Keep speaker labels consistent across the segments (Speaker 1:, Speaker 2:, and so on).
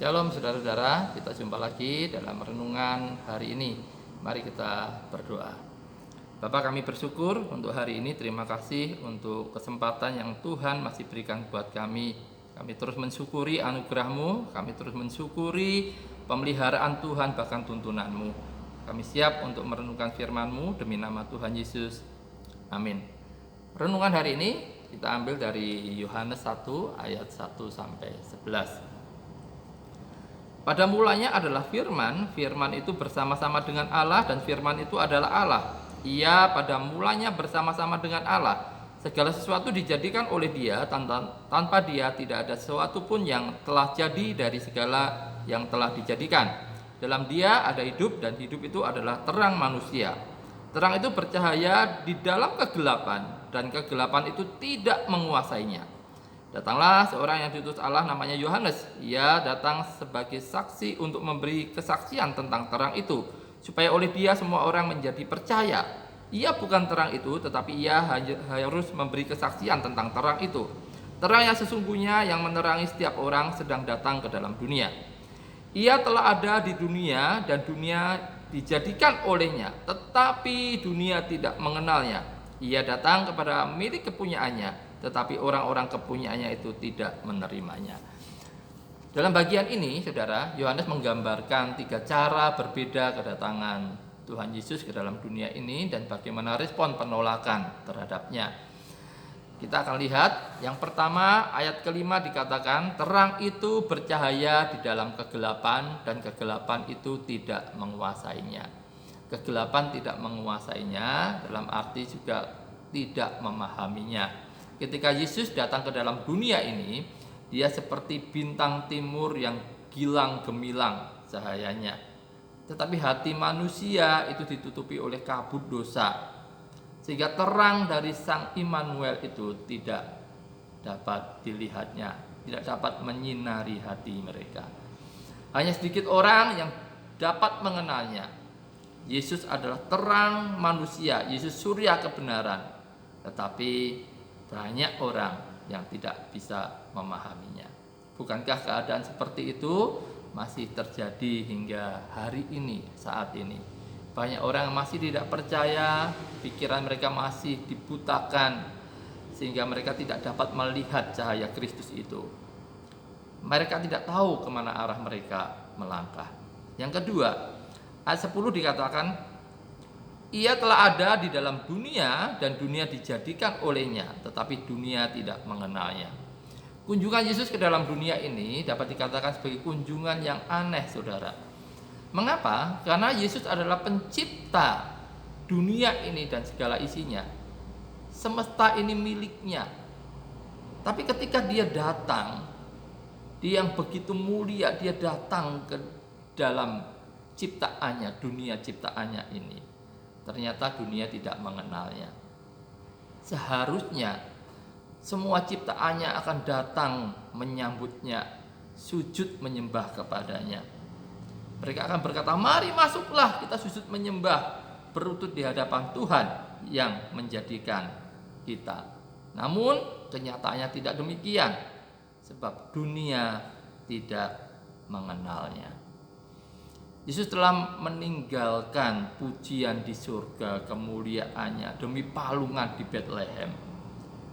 Speaker 1: Shalom saudara-saudara, kita jumpa lagi dalam renungan hari ini. Mari kita berdoa. Bapa, kami bersyukur untuk hari ini. Terima kasih untuk kesempatan yang Tuhan masih berikan buat kami. Kami terus mensyukuri anugerah-Mu, kami terus mensyukuri pemeliharaan Tuhan bahkan tuntunan-Mu. Kami siap untuk merenungkan firman-Mu demi nama Tuhan Yesus. Amin. Renungan hari ini kita ambil dari Yohanes 1 ayat 1 sampai 11. Pada mulanya adalah firman, firman itu bersama-sama dengan Allah dan firman itu adalah Allah. Ia pada mulanya bersama-sama dengan Allah. Segala sesuatu dijadikan oleh Dia, tanpa Dia tidak ada sesuatu pun yang telah jadi dari segala yang telah dijadikan. Dalam Dia ada hidup dan hidup itu adalah terang manusia. Terang itu bercahaya di dalam kegelapan dan kegelapan itu tidak menguasainya. Datanglah seorang yang diutus Allah namanya Yohanes. Ia datang sebagai saksi untuk memberi kesaksian tentang terang itu, supaya oleh dia semua orang menjadi percaya. Ia bukan terang itu, tetapi ia harus memberi kesaksian tentang terang itu. Terang yang sesungguhnya yang menerangi setiap orang sedang datang ke dalam dunia. Ia telah ada di dunia dan dunia dijadikan olehnya, tetapi dunia tidak mengenalnya. Ia datang kepada milik kepunyaannya, tetapi orang-orang kepunyaannya itu tidak menerimanya. Dalam bagian ini, saudara, Yohanes menggambarkan 3 cara berbeda kedatangan Tuhan Yesus ke dalam dunia ini dan bagaimana respon penolakan terhadapnya. Kita akan lihat yang pertama, ayat kelima dikatakan, terang itu bercahaya di dalam kegelapan dan kegelapan itu tidak menguasainya. Kegelapan tidak menguasainya dalam arti juga tidak memahaminya. Ketika Yesus datang ke dalam dunia ini, dia seperti bintang timur yang gilang gemilang cahayanya. Tetapi hati manusia itu ditutupi oleh kabut dosa, sehingga terang dari Sang Immanuel itu tidak dapat dilihatnya, tidak dapat menyinari hati mereka. Hanya sedikit orang yang dapat mengenalnya. Yesus adalah terang manusia, Yesus surya kebenaran. Tetapi banyak orang yang tidak bisa memahaminya. Bukankah keadaan seperti itu masih terjadi hingga hari ini, saat ini? Banyak orang masih tidak percaya, pikiran mereka masih dibutakan, sehingga mereka tidak dapat melihat cahaya Kristus itu. Mereka tidak tahu kemana arah mereka melangkah. Yang kedua, ayat 10 dikatakan, ia telah ada di dalam dunia dan dunia dijadikan olehnya, tetapi dunia tidak mengenalnya. Kunjungan Yesus ke dalam dunia ini dapat dikatakan sebagai kunjungan yang aneh, saudara. Mengapa? Karena Yesus adalah pencipta dunia ini dan segala isinya. Semesta ini miliknya. Tapi ketika dia datang, dia yang begitu mulia, dia datang ke dalam ciptaannya, dunia ciptaannya ini. Ternyata dunia tidak mengenalnya. Seharusnya semua ciptaannya akan datang menyambutnya, sujud menyembah kepadanya. Mereka akan berkata, mari masuklah kita sujud menyembah, berlutut di hadapan Tuhan yang menjadikan kita. Namun kenyataannya tidak demikian, sebab dunia tidak mengenalnya. Yesus telah meninggalkan pujian di surga, kemuliaannya demi palungan di Bethlehem.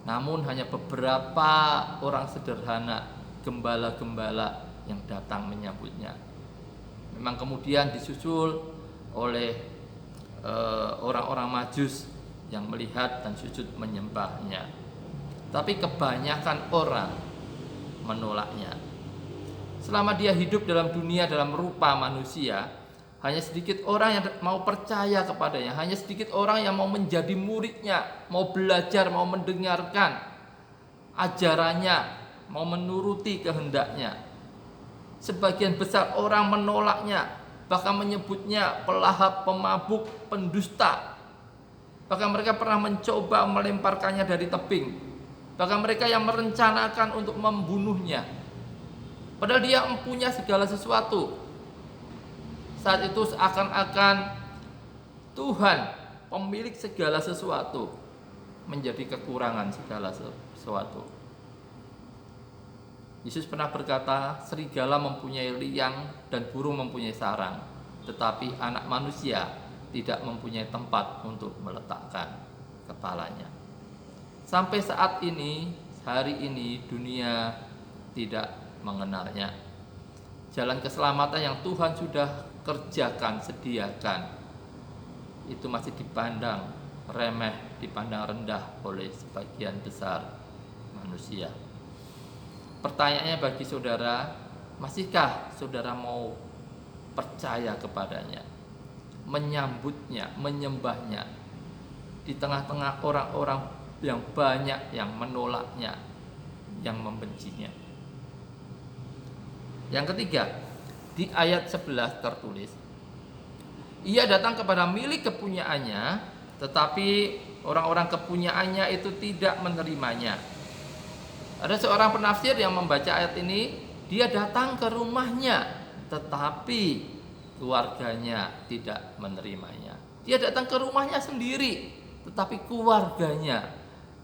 Speaker 1: Namun hanya beberapa orang sederhana, gembala-gembala yang datang menyambutnya. Memang kemudian disusul oleh orang-orang Majus yang melihat dan sujud menyembahnya. Tapi kebanyakan orang menolaknya. Selama dia hidup dalam dunia dalam rupa manusia, hanya sedikit orang yang mau percaya kepadanya, hanya sedikit orang yang mau menjadi muridnya, mau belajar, mau mendengarkan ajarannya, mau menuruti kehendaknya. Sebagian besar orang menolaknya, bahkan menyebutnya pelahap, pemabuk, pendusta. Bahkan mereka pernah mencoba melemparkannya dari tebing. Bahkan mereka yang merencanakan untuk membunuhnya. Padahal dia mempunyai segala sesuatu. Saat itu seakan-akan Tuhan, pemilik segala sesuatu, menjadi kekurangan segala sesuatu. Yesus pernah berkata, serigala mempunyai liang dan burung mempunyai sarang, tetapi anak manusia tidak mempunyai tempat untuk meletakkan kepalanya. Sampai saat ini, hari ini dunia tidak mengenalnya. Jalan keselamatan yang Tuhan sudah kerjakan, sediakan, itu masih dipandang remeh, dipandang rendah oleh sebagian besar manusia. Pertanyaannya bagi saudara, masihkah saudara mau percaya kepadanya, menyambutnya, menyembahnya di tengah-tengah orang-orang yang banyak yang menolaknya, yang membencinya? Yang ketiga, di ayat 11 tertulis, ia datang kepada milik kepunyaannya, tetapi orang-orang kepunyaannya itu tidak menerimanya. Ada seorang penafsir yang membaca ayat ini, dia datang ke rumahnya, tetapi keluarganya tidak menerimanya. Dia datang ke rumahnya sendiri, tetapi keluarganya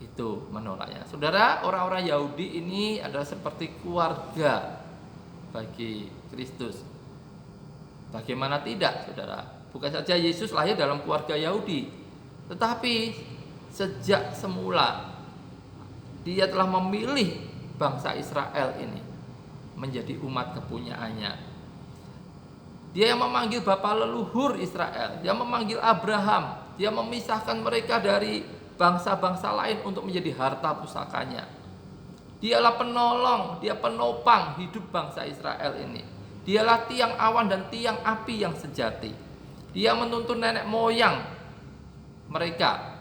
Speaker 1: itu menolaknya. Saudara, orang-orang Yahudi ini adalah seperti keluarga bagi Kristus. Bagaimana tidak, saudara? Bukan saja Yesus lahir dalam keluarga Yahudi, tetapi sejak semula Dia telah memilih bangsa Israel ini menjadi umat kepunyaannya. Dia yang memanggil bapa leluhur Israel, Dia memanggil Abraham, Dia memisahkan mereka dari bangsa-bangsa lain untuk menjadi harta pusakanya. Dialah penolong, Dia penopang hidup bangsa Israel ini. Dialah tiang awan dan tiang api yang sejati. Dia menuntun nenek moyang mereka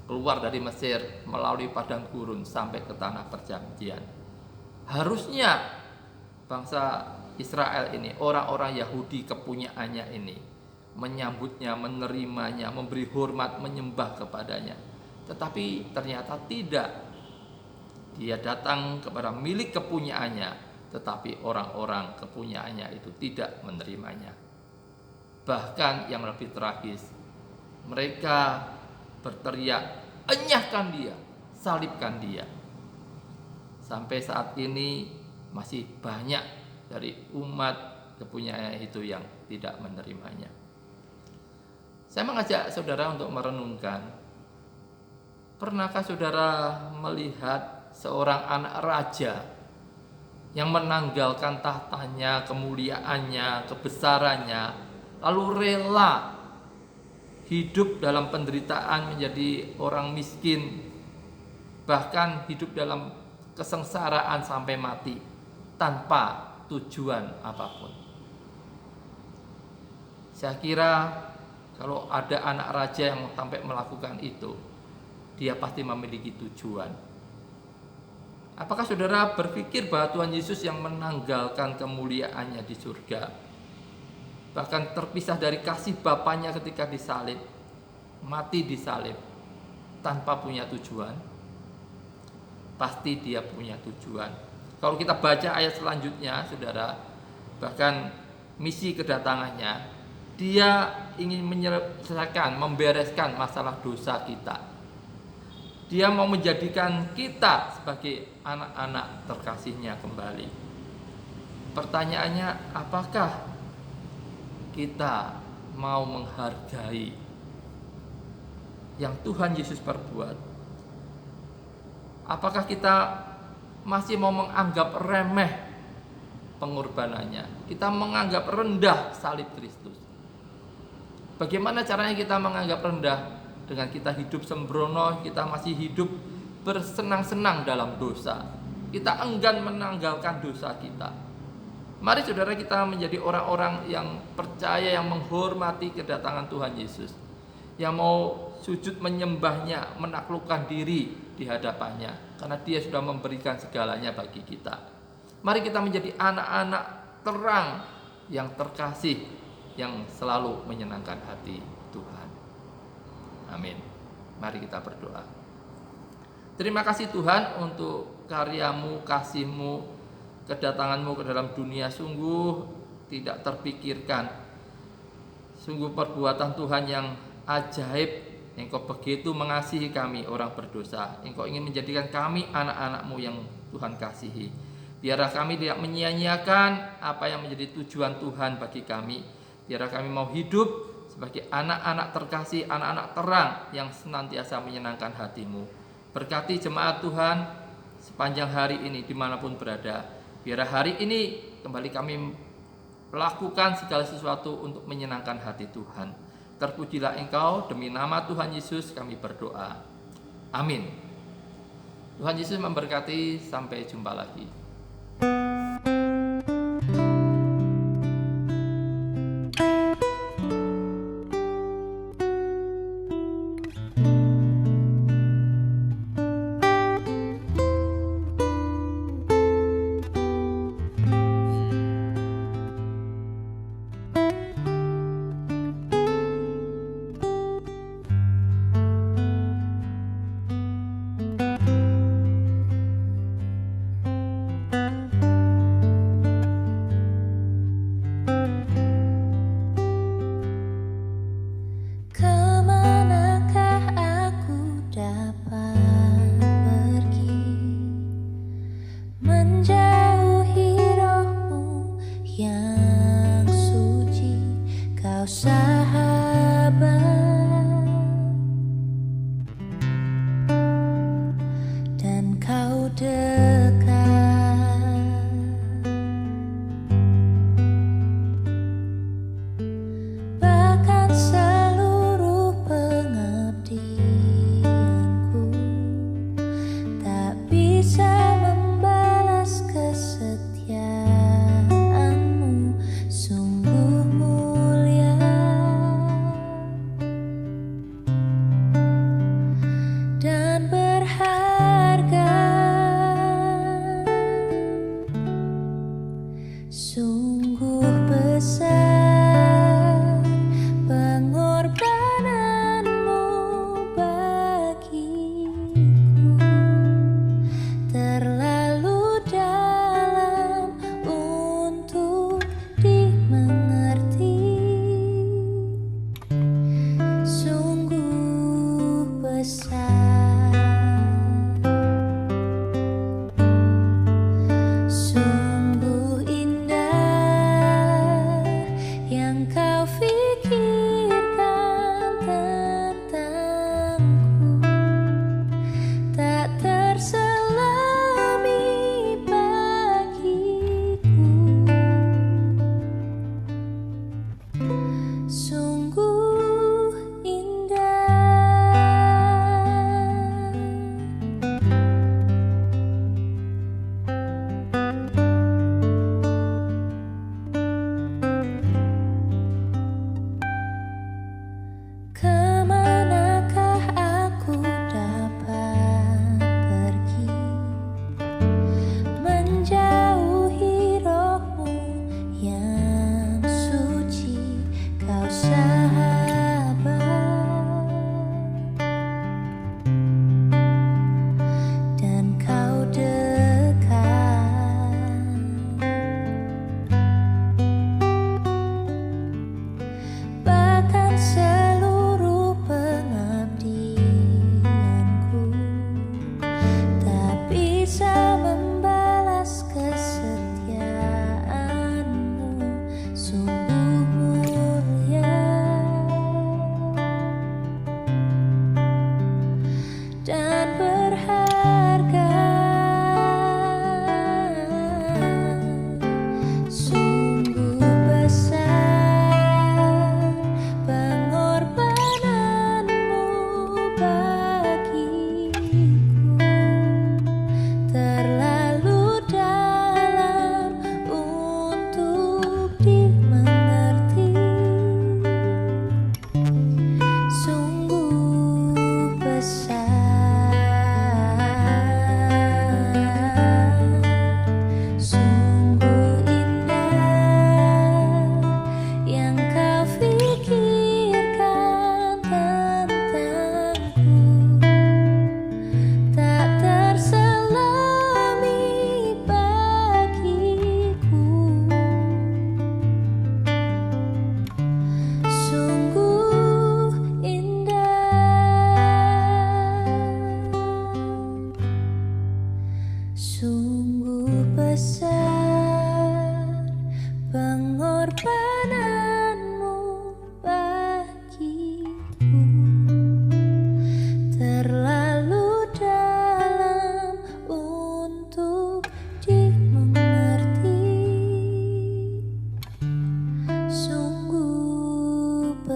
Speaker 1: keluar dari Mesir melalui padang gurun sampai ke tanah perjanjian. Harusnya bangsa Israel ini, orang-orang Yahudi kepunyaannya ini, menyambutnya, menerimanya, memberi hormat, menyembah kepadanya. Tetapi ternyata tidak. Dia datang kepada milik kepunyaannya, tetapi orang-orang kepunyaannya itu tidak menerimanya. Bahkan yang lebih tragis, mereka berteriak, enyahkan Dia, salibkan Dia. Sampai saat ini masih banyak dari umat kepunyaannya itu yang tidak menerimanya. Saya mengajak saudara untuk merenungkan, pernahkah saudara melihat seorang anak raja yang menanggalkan tahtanya, kemuliaannya, kebesarannya, lalu rela hidup dalam penderitaan, menjadi orang miskin, bahkan hidup dalam kesengsaraan sampai mati tanpa tujuan apapun? Saya kira kalau ada anak raja yang sampai melakukan itu, dia pasti memiliki tujuan. Apakah saudara berpikir bahwa Tuhan Yesus yang menanggalkan kemuliaannya di surga, bahkan terpisah dari kasih Bapanya ketika disalib, mati disalib, tanpa punya tujuan? Pasti Dia punya tujuan. Kalau kita baca ayat selanjutnya, saudara, bahkan misi kedatangannya, Dia ingin menyelesaikan, membereskan masalah dosa kita. Dia mau menjadikan kita sebagai anak-anak terkasihnya kembali. Pertanyaannya, apakah kita mau menghargai yang Tuhan Yesus perbuat? Apakah kita masih mau menganggap remeh pengorbanannya? Kita menganggap rendah salib Kristus. Bagaimana caranya kita menganggap rendah? Dengan kita hidup sembrono, kita masih hidup bersenang-senang dalam dosa. Kita enggan menanggalkan dosa kita. Mari saudara, kita menjadi orang-orang yang percaya, yang menghormati kedatangan Tuhan Yesus, yang mau sujud menyembahnya, menaklukkan diri di hadapannya, karena Dia sudah memberikan segalanya bagi kita. Mari kita menjadi anak-anak terang yang terkasih, yang selalu menyenangkan hati Tuhan. Amin. Mari kita berdoa. Terima kasih Tuhan untuk karya-Mu, kasih-Mu, kedatangan-Mu ke dalam dunia sungguh tidak terpikirkan. Sungguh perbuatan Tuhan yang ajaib. Engkau begitu mengasihi kami orang berdosa. Engkau ingin menjadikan kami anak-anak-Mu yang Tuhan kasihi. Biarlah kami tidak menyia-nyiakan apa yang menjadi tujuan Tuhan bagi kami. Biarlah kami mau hidup sebagai anak-anak terkasih, anak-anak terang yang senantiasa menyenangkan hati-Mu. Berkati jemaat Tuhan sepanjang hari ini dimanapun berada. Biarlah hari ini kembali kami lakukan segala sesuatu untuk menyenangkan hati Tuhan. Terpujilah Engkau, demi nama Tuhan Yesus kami berdoa. Amin. Tuhan Yesus memberkati, sampai jumpa lagi.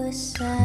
Speaker 2: dosa.